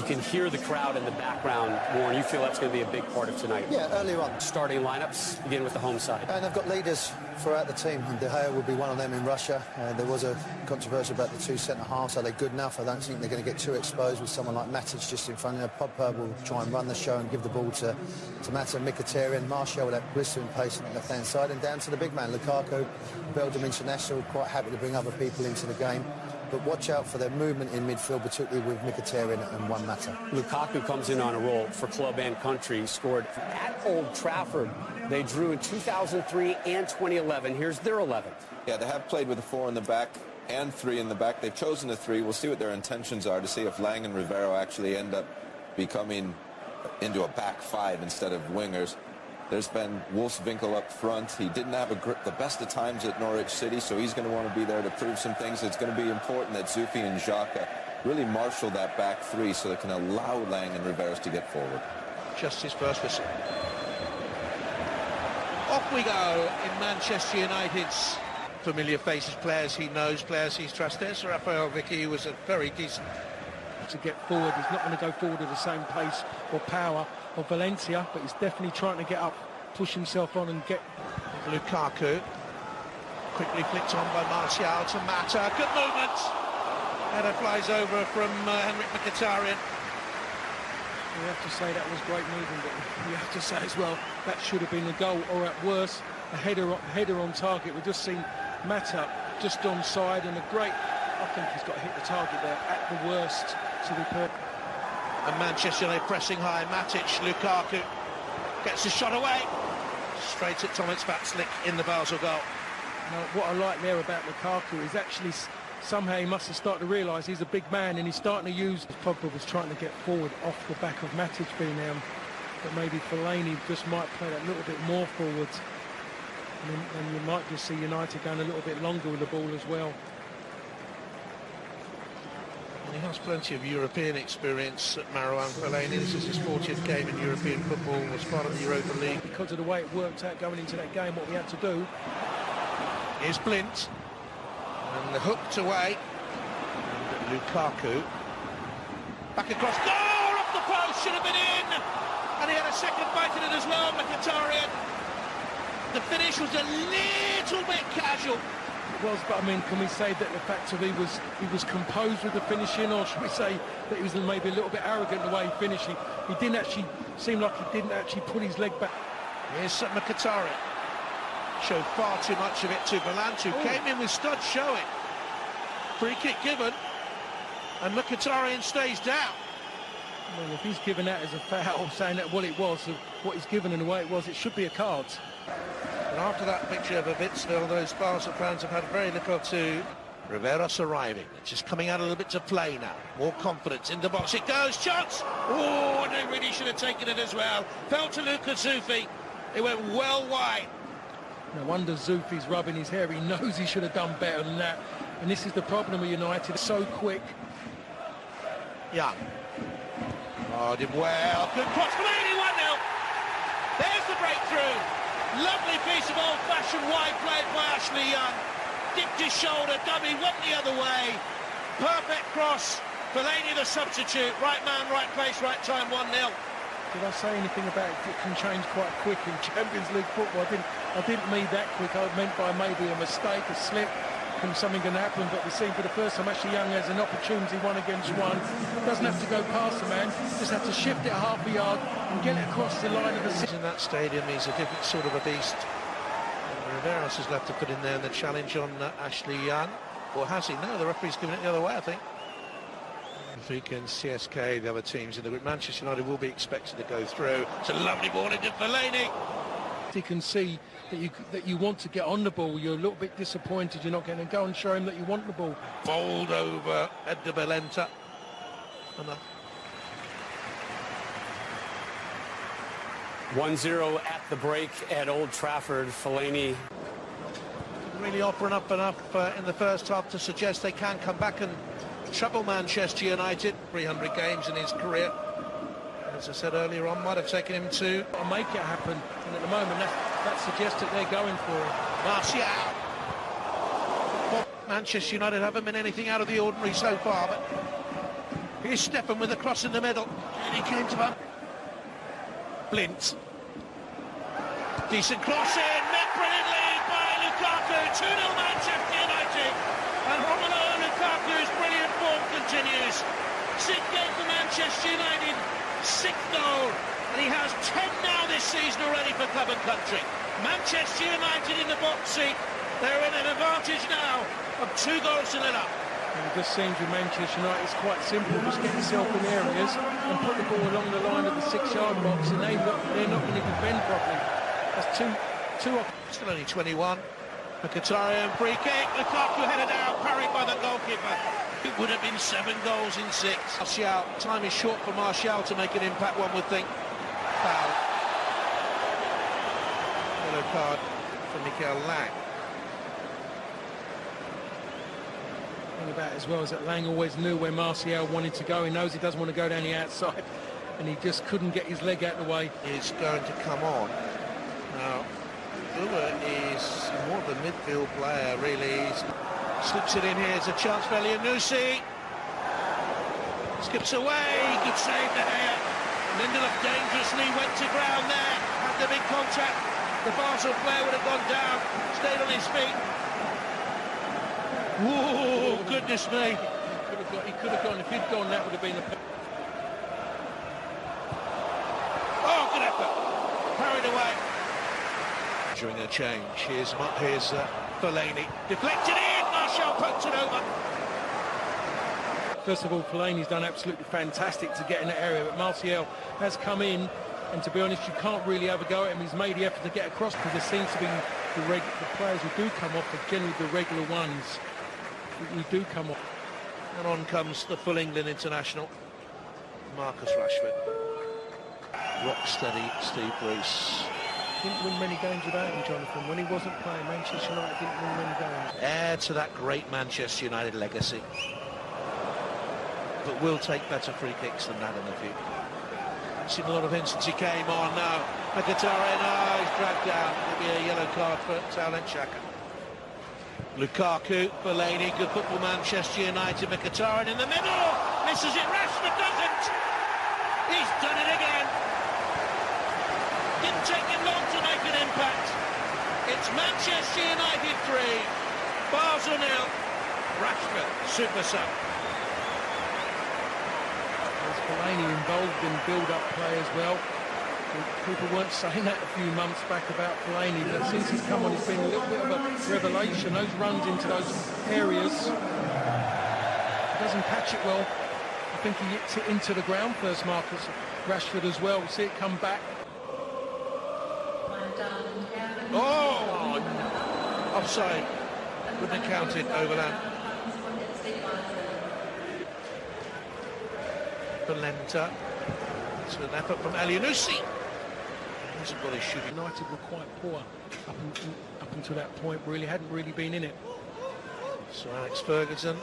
You can hear the crowd in the background, Warren. You feel that's going to be a big part of tonight? Yeah, earlier on. Starting lineups, begin with the home side. And they've got leaders throughout the team, and De Gea will be one of them in Russia. There was a controversy about the two centre-halves. Are they good enough? I don't think they're going to get too exposed with someone like Matic just in front of them. Pogba will try and run the show and give the ball to Mata, Mkhitaryan, Martial with that blistering pace on the left-hand side, and down to the big man, Lukaku, Belgium international, quite happy to bring other people into the game. But watch out for their movement in midfield, particularly with Mkhitaryan and Juan Mata. Lukaku comes in on a roll for club and country. Scored at Old Trafford. They drew in 2003 and 2011. Here's their 11th. Yeah, they have played with a 4 in the back and 3 in the back. They've chosen a 3. We'll see what their intentions are to see if Lang and Rivero actually end up becoming into a back 5 instead of wingers. There's been Wolfswinkel up front. He didn't have the best of times at Norwich City, so he's going to want to be there to prove some things. It's going to be important that Zufi and Xhaka really marshal that back 3 so they can allow Lang and Riveros to get forward. Just his first whistle. Off we go in Manchester United's familiar faces, players he knows, players he's trusted. There's Rafael Vicky, who was a very decent to get forward. He's not going to go forward at the same pace or power of Valencia, but he's definitely trying to get up, push himself on and get... Lukaku, quickly flicked on by Martial to Mata. Good movement. Header flies over from Henrik Mkhitaryan. You have to say that was great movement, but you have to say as well that should have been a goal, or at worst a header on target. We've just seen Mata just onside, and a great, I think he's got to hit the target there at the worst to be perfect. And Manchester United pressing high. Matic, Lukaku gets the shot away. Straight at Tomic Vatslik in the Basel goal. Now, what I like there about Lukaku is actually somehow he must have started to realise he's a big man, and he's starting to use... Pogba was trying to get forward off the back of Matic being down, but maybe Fellaini just might play that little bit more forwards, and you might just see United going a little bit longer with the ball as well. He has plenty of European experience at Marouane Fellaini. This is his 40th game in European football, was part of the Europa League. Because of the way it worked out going into that game, what we had to do. Here's Blint, and the hooked away. And Lukaku, back across, goal off the post, should have been in! And he had a second bite at it as well, Mkhitaryan. The finish was a little bit casual. Was, but I mean, can we say that the fact that he was composed with the finishing, or should we say that he was maybe a little bit arrogant the way he finished? He didn't actually seem like he didn't actually put his leg back. Here's Mkhitaryan. Showed far too much of it to Valantu. Came in with studs showing. Free kick given, and Mkhitaryan stays down. Well, if he's given that as a foul, saying that what it was, what he's given and the way it was, it should be a card. And after that picture of Avitsville, those Basel fans have had very little to... Riveros arriving, just coming out a little bit to play now. More confidence in the box. It goes, chance! Oh, and they really should have taken it as well. Fell to Lucas Zufi. It went well wide. No wonder Zufi's rubbing his hair. He knows he should have done better than that. And this is the problem with United. So quick. Young. Oh, did well. Good cross. Fellaini 1-0. There's the breakthrough. Lovely piece of old-fashioned wide play by Ashley Young. Dipped his shoulder, dummy went the other way. Perfect cross. Fellaini the substitute. Right man, right place, right time, 1-0. Did I say anything about it can change quite quick in Champions League football? I didn't mean that quick. I meant by maybe a mistake, a slip, and something can happen. But we've seen for the first time Ashley Young has an opportunity 1 against 1. Doesn't have to go past the man. Just have to shift it half a yard and get it across the line of the... In that stadium, he's a different sort of a beast. Riveros has left to put in there the challenge on Ashley Young. Or has he? No, the referee's given it the other way, I think. Benfica and CSK, the other teams in the group. Manchester United will be expected to go through. It's a lovely ball into Fellaini. You can see that you want to get on the ball. You're a little bit disappointed you're not getting to go and show him that you want the ball. Bowled over Edgar Belenta. 1-0 at the break at Old Trafford. Fellaini really offering up enough in the first half to suggest they can come back and trouble Manchester United. 300 games in his career. As I said earlier on, might have taken him to make it happen. And at the moment, that suggests that they're going for it. Martial. Well, Manchester United haven't been anything out of the ordinary so far, but Here's Stefan with a cross in the middle. And he came to him. Blint. Decent cross in, met brilliantly by Lukaku. 2-0 Manchester United. And Romelu Lukaku's brilliant form continues. 6th game for Manchester United, 6th goal. And he has 10 now this season already for club and country. Manchester United in the box seat. They're in an advantage now of 2 goals to 0. And it just seems with Manchester United it's quite simple. Just get yourself in areas and put the ball along the line of the 6-yard box, and they're not going to defend properly. That's two off. Still only 21. Mkhitaryan free kick. Lukaku headed out, parried by the goalkeeper. It would have been 7 goals in 6. Martial, time is short for Martial to make an impact, one would think. Foul. Yellow card for Mikel Lang. About as well as that Lang always knew where Martial wanted to go. He knows he doesn't want to go down the outside, and he just couldn't get his leg out of the way. Is going to come on. Now, Uber is more of a midfield player, really. He slips it in here. It's a chance for Elyounoussi. Skips away. Good save there. Lindelof dangerously went to ground there. Had the big contact. The Basel player would have gone down. Stayed on his feet. Whoa, goodness me. He could have gone. If he'd gone, that would have been a... Oh, good effort. Carried away. During a change, here's Fellaini. Deflected in. Martial poked it over. First of all, Fellaini's done absolutely fantastic to get in that area, but Martial has come in, and to be honest, you can't really have a go at him. He's made the effort to get across, because there seems to be the players who do come off are generally the regular ones. We do come on. And on comes the full England international, Marcus Rashford. Rock steady Steve Bruce. Didn't win many games without him, Jonathan. When he wasn't playing, Manchester United didn't win many games. Heir to that great Manchester United legacy. But will take better free kicks than that in the future. Seen a lot of hints since he came on now. Mkhitaryan, he's dragged down. There'll be a yellow card for Talent Xhaka. Lukaku, Fellaini, good football Manchester United. Mkhitaryan in the middle, misses it. Rashford doesn't. He's done it again. Didn't take him long to make an impact. It's Manchester United 3, Basel 0. Rashford, super sub. There's Fellaini involved in build-up play as well. People weren't saying that a few months back about Fellaini, but since he's come on, he's been a little bit of a revelation. Those runs into those areas, he doesn't catch it well. I think he hits it into the ground first, Marcus Rashford as well. See it come back. Oh! Offside. Wouldn't have counted Overland. Valenta. It's an effort from Elyounoussi. Hasn't got his shooting. United were quite poor up until that point, really. Hadn't really been in it. So Alex Ferguson.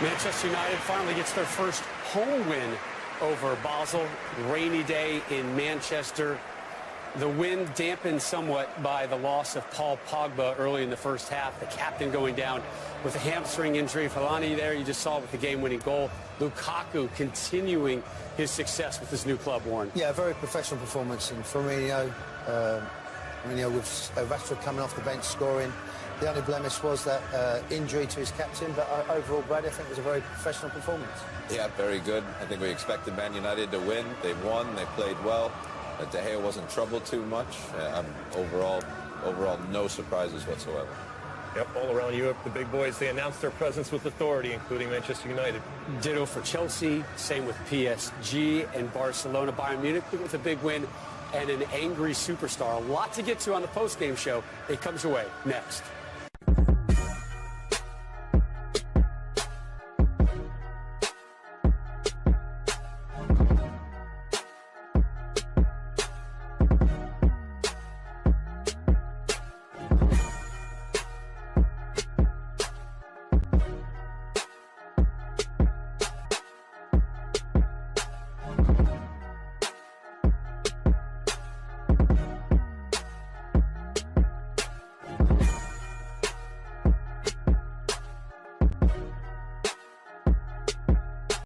Manchester United finally gets their first home win over Basel. Rainy day in Manchester. The win dampened somewhat by the loss of Paul Pogba early in the first half, the captain going down with a hamstring injury. Fellaini there, you just saw with the game-winning goal. Lukaku continuing his success with his new club, Warren. Yeah, a very professional performance. And Firmino with Rashford coming off the bench scoring. The only blemish was that injury to his captain, but overall, Brad, I think it was a very professional performance. Yeah, very good. I think we expected Man United to win. They won. They played well. De Gea wasn't troubled too much. Overall, no surprises whatsoever. Yep, all around Europe, the big boys, they announced their presence with authority, including Manchester United. Ditto for Chelsea, same with PSG and Barcelona. Bayern Munich with a big win and an angry superstar. A lot to get to on the post-game show. It comes your way next.